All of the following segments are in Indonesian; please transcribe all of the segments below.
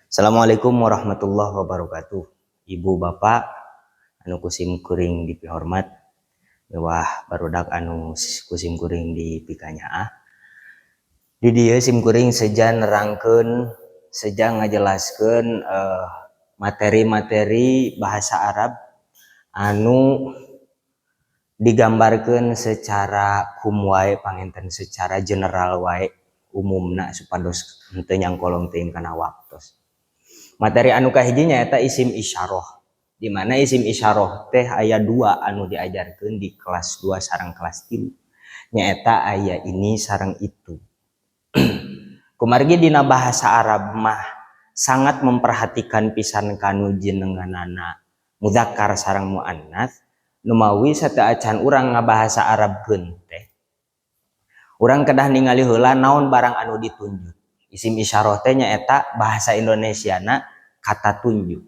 Assalamualaikum warahmatullahi wabarakatuh. Ibu bapak anu kusim kuring dipihormat, mewah barudak anu kusim kuring dipikanyaah. Di dieu sim kuring seja nerangkeun, seja ngajelaskeun materi-materi bahasa Arab anu digambarkeun secara kumwae panginten secara general wae umumna supados henteu nyangkolong teuing kana waktos. Materi anu kahiji nyaeta isim isyarah. Di mana isim isyarah teh aya 2 anu diajarkeun di kelas 2 sareng kelas 3. Nyaeta aya ini sareng itu. Kumargi dina bahasa Arab mah sangat memperhatikan pisan kanu jenenganana mudzakkar sareng muannats. Nu mawi sateu acan urang ngabahasa Arabkeun teh. Urang kedah ningali heula naon barang anu ditunjuk. Isim isyarah teh nyaeta bahasa Indonesiana kata tunjuk.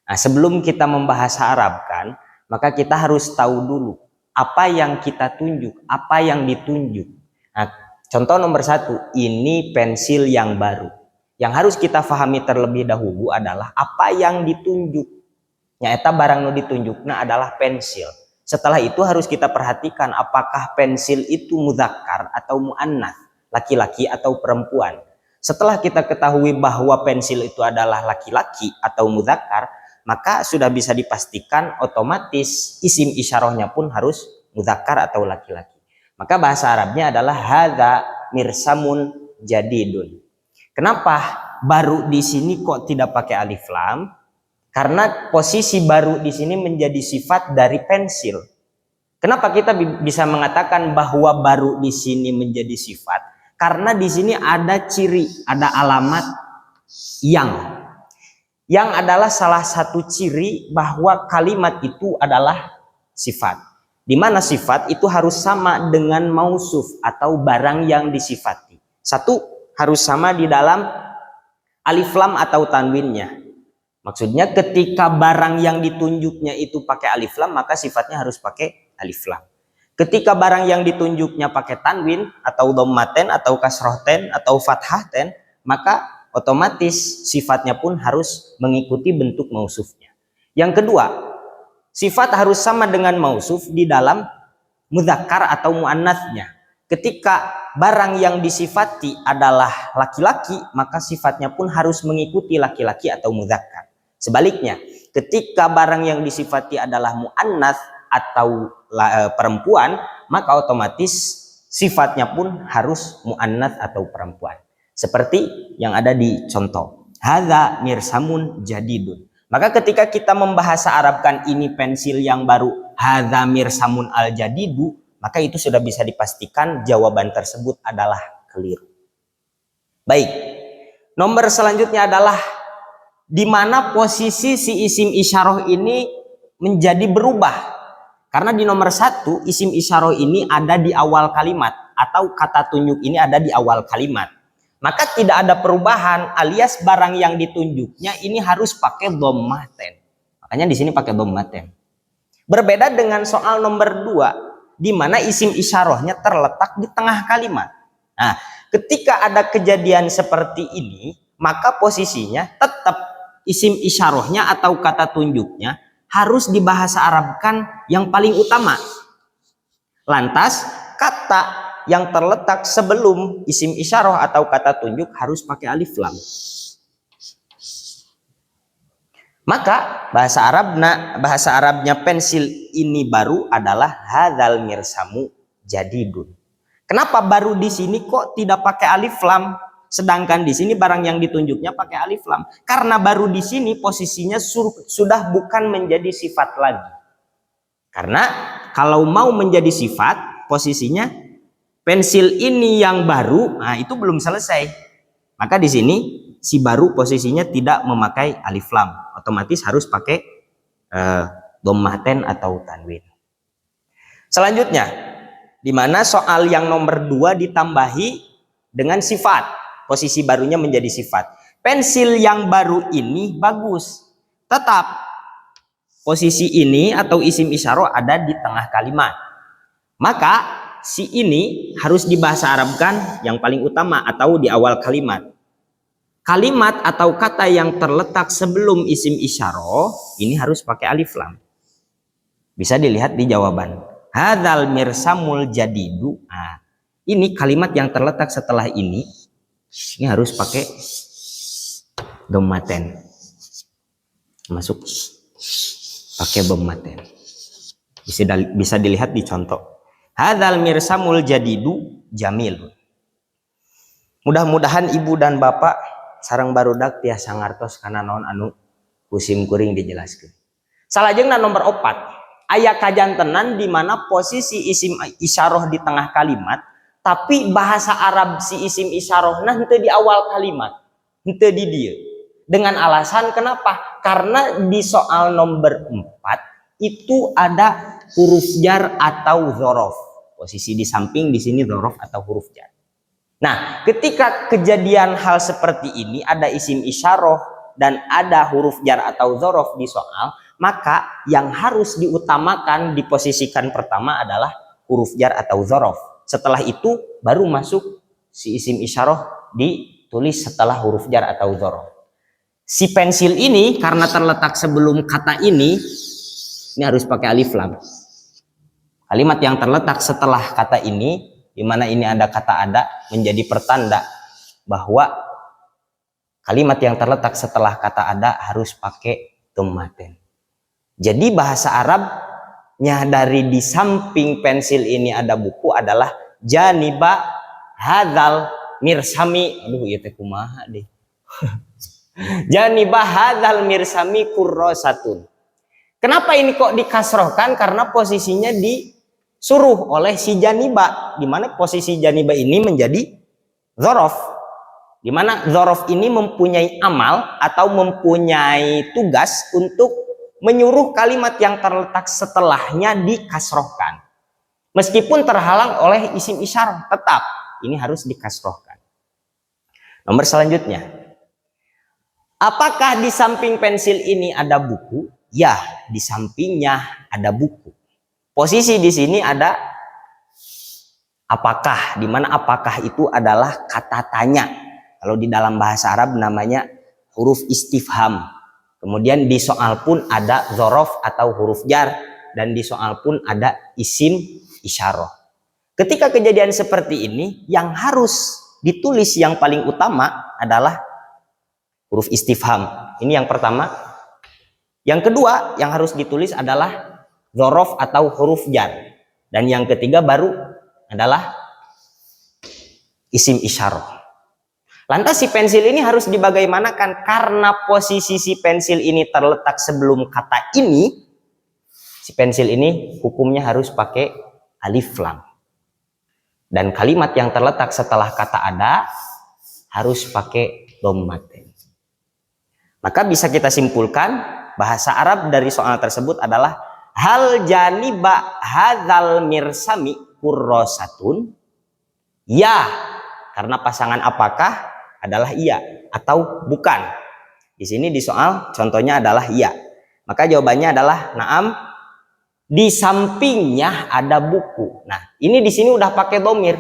Nah, sebelum kita membahasa Arabkan, maka kita harus tahu dulu apa yang kita tunjuk, apa yang ditunjuk. Nah, contoh nomor 1, ini pensil yang baru. Yang harus kita pahami terlebih dahulu adalah apa yang ditunjuk. Nyaeta barang nu ditunjukna adalah pensil. Setelah itu harus kita perhatikan apakah pensil itu mudzakkar atau muannats, laki-laki atau perempuan. Setelah kita ketahui bahwa pensil itu adalah laki-laki atau mudzakkar, maka sudah bisa dipastikan otomatis isim isyarahnya pun harus mudzakkar atau laki-laki. Maka bahasa Arabnya adalah hadza mirsamun jadidun. Kenapa baru di sini kok tidak pakai alif lam? Karena posisi baru di sini menjadi sifat dari pensil. Kenapa kita bisa mengatakan bahwa baru di sini menjadi sifat? Karena di sini ada ciri, ada alamat yang adalah salah satu ciri bahwa kalimat itu adalah sifat. Di mana sifat itu harus sama dengan mausuf atau barang yang disifati. Satu, harus sama di dalam alif lam atau tanwinnya. Maksudnya ketika barang yang ditunjuknya itu pakai alif lam, maka sifatnya harus pakai alif lam. Ketika barang yang ditunjuknya pakai tanwin atau dhammaten atau kasrohten atau fathaten, maka otomatis sifatnya pun harus mengikuti bentuk mausufnya. Yang kedua, sifat harus sama dengan mausuf di dalam mudzakkar atau muannatsnya. Ketika barang yang disifati adalah laki-laki, maka sifatnya pun harus mengikuti laki-laki atau mudzakkar. Sebaliknya, ketika barang yang disifati adalah muannats atau perempuan, maka otomatis sifatnya pun harus muannats atau perempuan. Seperti yang ada di contoh, hadza mirsamun jadidun. Maka ketika kita membahasa Arabkan ini pensil yang baru, hadza mirsamun al jadidu, maka itu sudah bisa dipastikan jawaban tersebut adalah keliru. Baik, nomor selanjutnya adalah di mana posisi si isim isyarah ini menjadi berubah. Karena di nomor 1, isim isyarah ini ada di awal kalimat atau kata tunjuk ini ada di awal kalimat. Maka tidak ada perubahan alias barang yang ditunjuknya ini harus pakai dhammaten. Makanya di sini pakai dhammaten. Berbeda dengan soal nomor 2 di mana isim isyarahnya terletak di tengah kalimat. Nah, ketika ada kejadian seperti ini, maka posisinya tetap isim isyarahnya atau kata tunjuknya harus dibahasa Arabkan yang paling utama. Lantas kata yang terletak sebelum isim isyarah atau kata tunjuk harus pakai alif lam. Maka bahasa Arabnya pensil ini baru adalah hadzal mirsamu jadidun. Kenapa baru di sini kok tidak pakai alif lam? Sedangkan di sini barang yang ditunjuknya pakai alif lam. Karena baru di sini posisinya sudah bukan menjadi sifat lagi. Karena kalau mau menjadi sifat, posisinya pensil ini yang baru, nah itu belum selesai. Maka di sini si baru posisinya tidak memakai alif lam. Otomatis harus pakai dhammaten atau tanwin. Selanjutnya, di mana soal yang nomor 2 ditambahi dengan sifat. Posisi barunya menjadi sifat. Pensil yang baru ini bagus. Tetap posisi ini atau isim isyarah ada di tengah kalimat. Maka si ini harus dibahasa Arabkan yang paling utama atau di awal kalimat. kalimat atau kata yang terletak sebelum isim isyarah ini harus pakai alif lam. Bisa dilihat di jawaban. Hadzal mirsamul jadidu. Nah, ini kalimat yang terletak setelah ini harus pakai dhammaten. Masuk pakai dhammaten. Bisa dilihat di contoh. Hadzal mirsamul jadidu jamil. Mudah-mudahan ibu dan bapak sareng barudak tiasa ngartos kana naon anu kusim kuring dijelaskeun. Salajengna nomor 4. Aya kajantenan di mana posisi isim isyarah di tengah kalimat, tapi bahasa Arab si isim isyarahna henteu di awal kalimat, henteu di dieu. Dengan alasan kenapa? Karena di soal nomor 4 itu ada huruf jar atau dzaraf. Posisi di samping di sini dzaraf atau huruf jar. Nah, ketika kejadian hal seperti ini ada isim isyarah dan ada huruf jar atau dzaraf di soal, maka yang harus diutamakan diposisikan pertama adalah huruf jar atau dzaraf. Setelah itu baru masuk si isim isyarah ditulis setelah huruf jar atau dzaraf. Si pensil ini karena terletak sebelum kata ini harus pakai alif lam. Kalimat yang terletak setelah kata ini, di mana ini ada kata ada, menjadi pertanda bahwa kalimat yang terletak setelah kata ada harus pakai dhammaten. Jadi bahasa Arabnya dari di samping pensil ini ada buku adalah janiba hadzal mirsami. Aduh ieu teh kumaha deh. Janiba hadzal mirsami kurrasatun. Kenapa ini kok dikasrohkan? Karena posisinya disuruh oleh si janiba, di mana posisi janiba ini menjadi dzaraf. Di mana dzaraf ini mempunyai amal atau mempunyai tugas untuk menyuruh kalimat yang terletak setelahnya dikasrohkan. Meskipun terhalang oleh isim isyarah, tetap ini harus dikasrohkan. Nomor selanjutnya. Apakah di samping pensil ini ada buku? Ya, di sampingnya ada buku. Posisi di sini ada apakah, di mana apakah itu adalah kata tanya. Kalau di dalam bahasa Arab namanya huruf istifham. Kemudian di soal pun ada dzaraf atau huruf jar, dan di soal pun ada isim isyarah. Ketika kejadian seperti ini, yang harus ditulis yang paling utama adalah huruf istifham. Ini yang pertama. Yang kedua yang harus ditulis adalah dzaraf atau huruf jar. Dan yang ketiga baru adalah isim isyarah. Lantas si pensil ini harus dibagaimanakan? Karena posisi si pensil ini terletak sebelum kata ini, si pensil ini hukumnya harus pakai alif lam. Dan kalimat yang terletak setelah kata ada harus pakai dhammaten. Maka bisa kita simpulkan bahasa Arab dari soal tersebut adalah hal janiba hadzal mirsami kurrasatun. Ya, karena pasangan apakah adalah iya atau bukan. Di sini di soal contohnya adalah iya. Maka jawabannya adalah na'am, di sampingnya ada buku. Nah, ini di sini udah pakai dhamir.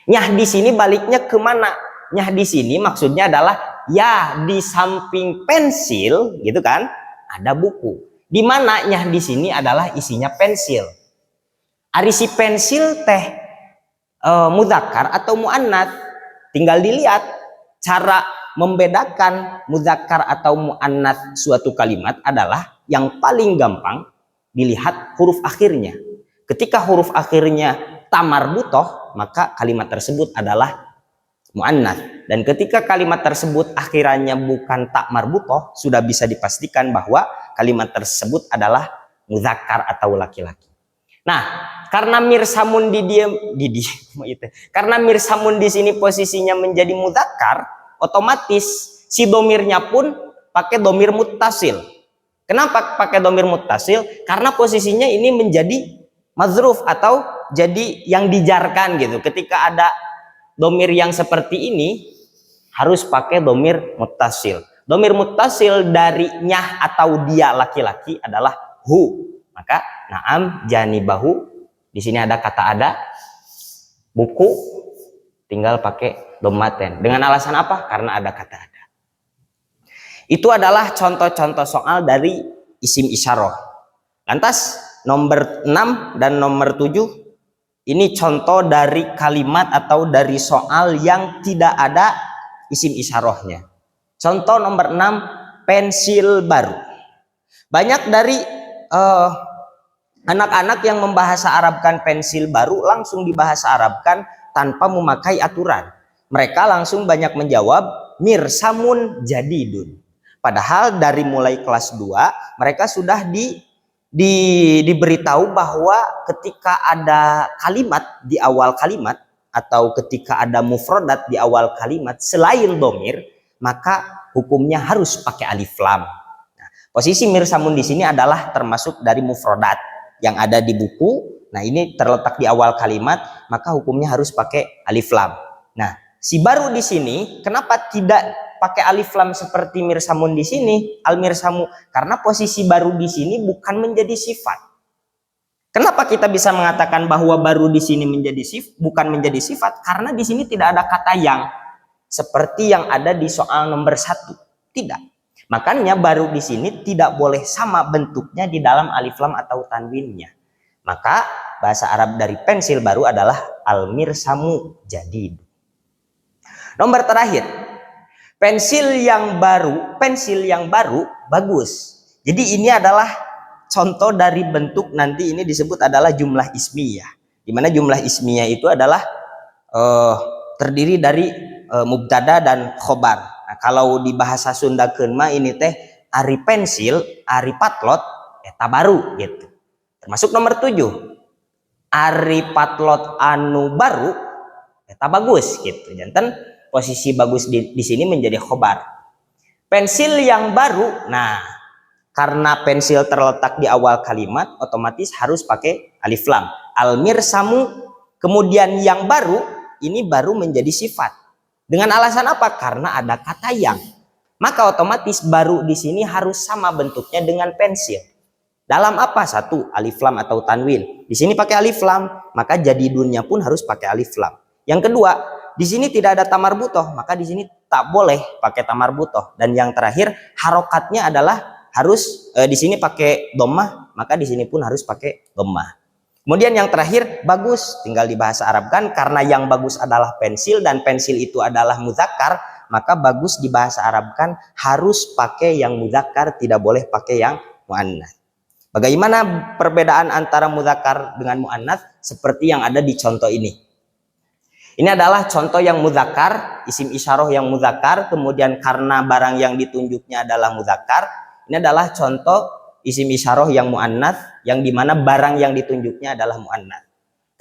Nyah di sini baliknya kemana? Nyah di sini maksudnya adalah ya di samping pensil, gitu kan? Ada buku. Di mana nyah di sini adalah isinya pensil. Ari si pensil teh mudzakkar atau muannats? Tinggal dilihat cara membedakan mudzakkar atau muannats suatu kalimat adalah yang paling gampang dilihat huruf akhirnya. Ketika huruf akhirnya ta marbutoh, maka kalimat tersebut adalah muannats. Dan ketika kalimat tersebut akhirannya bukan ta marbutoh, sudah bisa dipastikan bahwa kalimat tersebut adalah mudzakkar atau laki-laki. Nah, karena mirsamun karena mirsamun di sini posisinya menjadi mudzakkar, otomatis si domirnya pun pakai domir muttasil. Kenapa pakai domir muttasil? Karena posisinya ini menjadi mazruf atau jadi yang dijarkan gitu. Ketika ada domir yang seperti ini harus pakai domir muttasil. Domir muttasil dari nyah atau dia laki-laki adalah hu. Maka na'am janibahu, di sini ada kata ada, buku, tinggal pakai dhammaten. Dengan alasan apa? Karena ada kata ada. Itu adalah contoh-contoh soal dari isim isyarah. Lantas nomor 6 dan nomor 7 ini contoh dari kalimat atau dari soal yang tidak ada isim isyarahnya. Contoh nomor 6, pensil baru. Banyak dari anak-anak yang membahasa Arabkan pensil baru langsung dibahasa Arabkan tanpa memakai aturan. Mereka langsung banyak menjawab mirsamun jadidun. Padahal dari mulai kelas 2 mereka sudah diberitahu bahwa ketika ada kalimat di awal kalimat atau ketika ada mufradat di awal kalimat selain domir, maka hukumnya harus pakai alif lam. Nah, posisi mirsamun di sini adalah termasuk dari mufradat yang ada di buku. Nah, ini terletak di awal kalimat, maka hukumnya harus pakai alif lam. Nah, si baru di sini kenapa tidak pakai alif lam seperti mirsamun di sini, al mirsamu? Karena posisi baru di sini bukan menjadi sifat. Kenapa kita bisa mengatakan bahwa baru di sini bukan menjadi sifat? Karena di sini tidak ada kata yang seperti yang ada di soal nomor 1. Tidak. Makanya baru di sini tidak boleh sama bentuknya di dalam alif lam atau tanwinnya. Maka bahasa Arab dari pensil baru adalah al mirsamu jadid. Nomor terakhir, pensil yang baru bagus. Jadi ini adalah contoh dari bentuk, nanti ini disebut adalah jumlah ismiyah. Di mana jumlah ismiyah itu adalah terdiri dari mubtada dan khobar. Nah, kalau di bahasa Sunda mah ini teh ari pensil, ari patlot, eta baru gitu. Termasuk nomor 7. Ari patlot anu baru eta bagus gitu. Janten posisi bagus di sini menjadi khobar. Pensil yang baru, nah karena pensil terletak di awal kalimat, otomatis harus pakai alif lam. Al mirsamu, kemudian yang baru, ini baru menjadi sifat. Dengan alasan apa? Karena ada kata yang. Maka otomatis baru di sini harus sama bentuknya dengan pensil. Dalam apa? 1, alif lam atau tanwin. Di sini pakai alif lam, maka jadidunnya pun harus pakai alif lam. Yang kedua, di sini tidak ada tamar butoh, maka di sini tak boleh pakai tamar butoh. Dan yang terakhir, harokatnya adalah harus di sini pakai dhammah, maka di sini pun harus pakai dhammah. Kemudian yang terakhir, bagus, tinggal dibahasa Arabkan. Karena yang bagus adalah pensil dan pensil itu adalah muzakkar, maka bagus dibahasa Arabkan harus pakai yang muzakkar, tidak boleh pakai yang muannats. Bagaimana perbedaan antara muzakkar dengan muannats? Seperti yang ada di contoh ini. Ini adalah contoh yang muzakkar, isim isyarah yang muzakkar, kemudian karena barang yang ditunjuknya adalah muzakkar. Ini adalah contoh isim isyarah yang muannats, yang dimana barang yang ditunjuknya adalah muannats.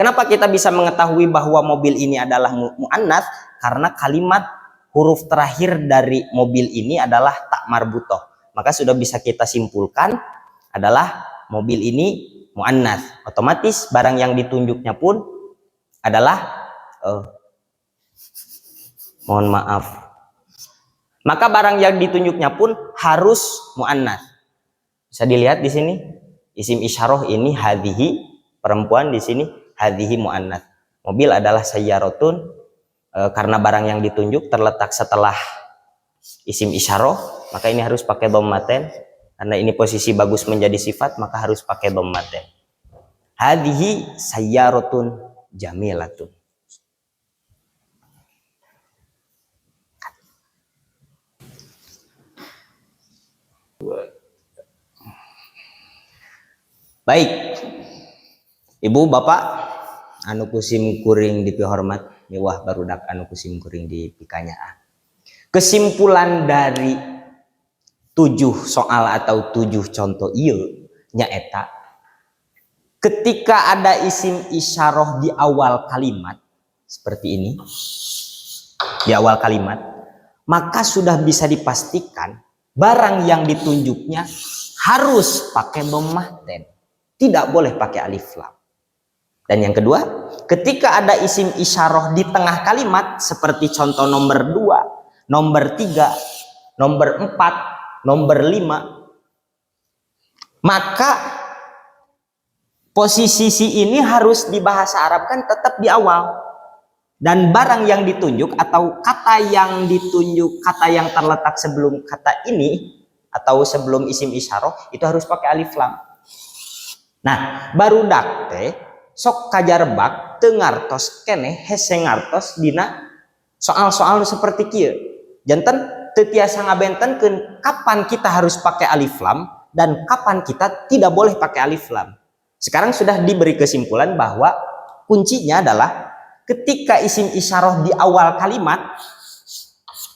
Kenapa kita bisa mengetahui bahwa mobil ini adalah muannats? Karena kalimat huruf terakhir dari mobil ini adalah tak marbutoh. Maka sudah bisa kita simpulkan adalah mobil ini muannats. Otomatis barang yang ditunjuknya pun adalah mohon maaf. Maka barang yang ditunjuknya pun harus muannats. Bisa dilihat di sini isim isyarah ini hadhihi, perempuan di sini hadhihi muannats. Mobil adalah sayyaratun, karena barang yang ditunjuk terletak setelah isim isyarah, maka ini harus pakai dhammaten. Karena ini posisi bagus menjadi sifat, maka harus pakai dhammaten. Hadhihi sayyaratun jamilatun. Baik, ibu bapak anu kusim kuring dipihormat, miwah barudak anu kusim kuring dipikanyaan. Kesimpulan dari 7 soal atau 7 contoh ieu nyaeta, ketika ada isim isyarah di awal kalimat seperti ini, di awal kalimat, maka sudah bisa dipastikan barang yang ditunjuknya harus pakai dhammaten. Tidak boleh pakai alif lam. Dan yang kedua, ketika ada isim isyarah di tengah kalimat seperti contoh nomor 2, nomor 3, nomor 4, nomor 5, maka posisi si ini harus dibahasa Arabkan tetap di awal. Dan barang yang ditunjuk atau kata yang ditunjuk, kata yang terletak sebelum kata ini atau sebelum isim isyarah itu harus pakai alif lam. Nah, barudak teh sok kajarbak teu ngartos keneh hese ngartos dina soal-soal seperti kieu. Janten teu tiasa ngabentenkeun kapan kita harus pakai alif lam dan kapan kita tidak boleh pakai alif lam. Sekarang sudah diberi kesimpulan bahwa kuncinya adalah ketika isim isyarah di awal kalimat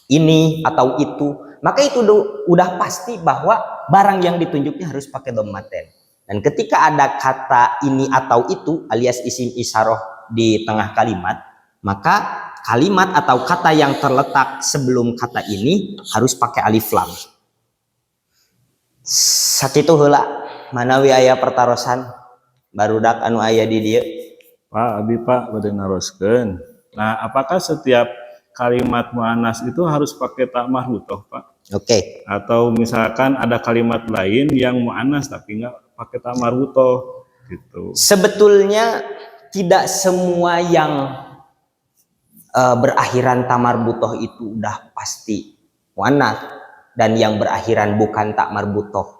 ini atau itu, maka itu udah pasti bahwa barang yang ditunjuknya harus pakai dhammaten. Dan ketika ada kata ini atau itu alias isim isyarah di tengah kalimat, maka kalimat atau kata yang terletak sebelum kata ini harus pakai alif lam. Sakitu heula manawi aya pertarosan barudak anu aya di dieu. Pak, abi Pak bade naroskeun. Nah, apakah setiap kalimat muannas itu harus pakai ta marbutoh, Pak? Oke. Atau misalkan ada kalimat lain yang muannas tapi nggak pakai ta marbutoh gitu. Sebetulnya tidak semua yang berakhiran ta marbutoh itu udah pasti muannas, dan yang berakhiran bukan ta marbutoh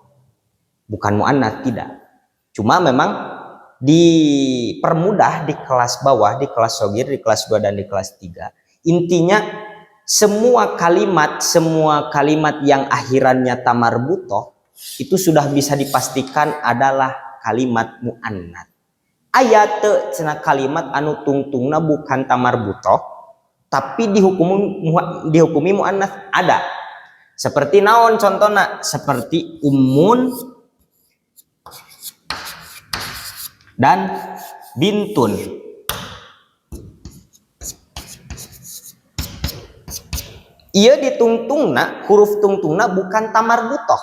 bukan muannas, tidak. Cuma memang dipermudah di kelas bawah, di kelas sogir, di kelas 2 dan di kelas 3. Intinya semua kalimat yang akhirannya ta marbutoh itu sudah bisa dipastikan adalah kalimat muannats. Aya teu cenah kalimat anu tungtungna bukan ta marbutoh tapi dihukumi muannats, ada. Seperti naon contohna? Seperti ummun dan bintun. Ieu ditungtungna, huruf tungtungna bukan ta marbutoh.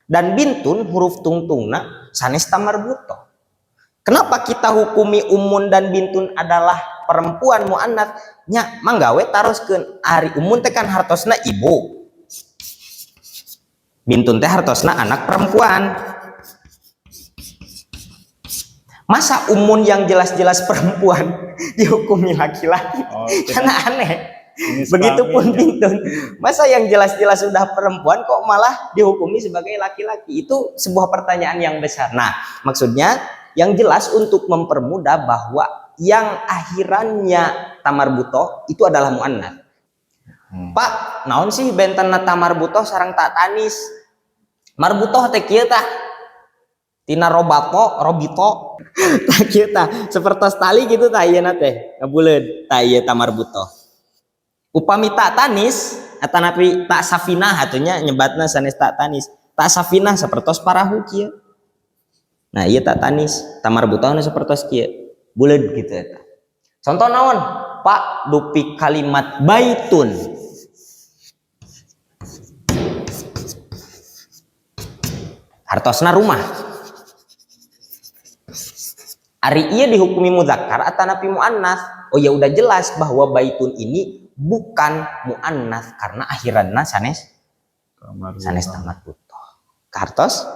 Dan bintun huruf tungtungna sanes ta marbutoh. Kenapa kita hukumi ummun dan bintun adalah perempuan muannats? Nya manggawe taroskeun ari ummun teh kan hartosna ibu. Bintun teh hartosna anak perempuan. Masa ummun yang jelas-jelas perempuan dihukumi laki-laki? Karena aneh. Begitupun bintun. Masa yang jelas-jelas sudah perempuan kok malah dihukumi sebagai laki-laki? Itu sebuah pertanyaan yang besar. Nah, maksudnya yang jelas untuk mempermudah bahwa yang akhirannya ta marbutoh itu adalah muannats. Pak, naon sih bentenna ta marbutoh sareng ta tanis? Marbutoh teh kieu tah tina robito tak kieu tah sapertos tali gitu tah ieu teh ngabuleud tah ieu ta marbutoh. Upami tak tanis atanapi tak safinah atunya nyebatna sanes tak tanis. Tak safinah sapertos parahu kieu. Nah, ieu tak tanis, ta marbutoh nu sapertos kieu. Buleud gitu eta. Contoh naon? Pak, dupi kalimat baitun. Hartosna rumah. Ari ieu dihukumi mudzakkar atanapi muannats. Oh ya udah jelas bahwa baitun ini bukan muannats karena akhiranna sanes ta marbutoh. Kartos?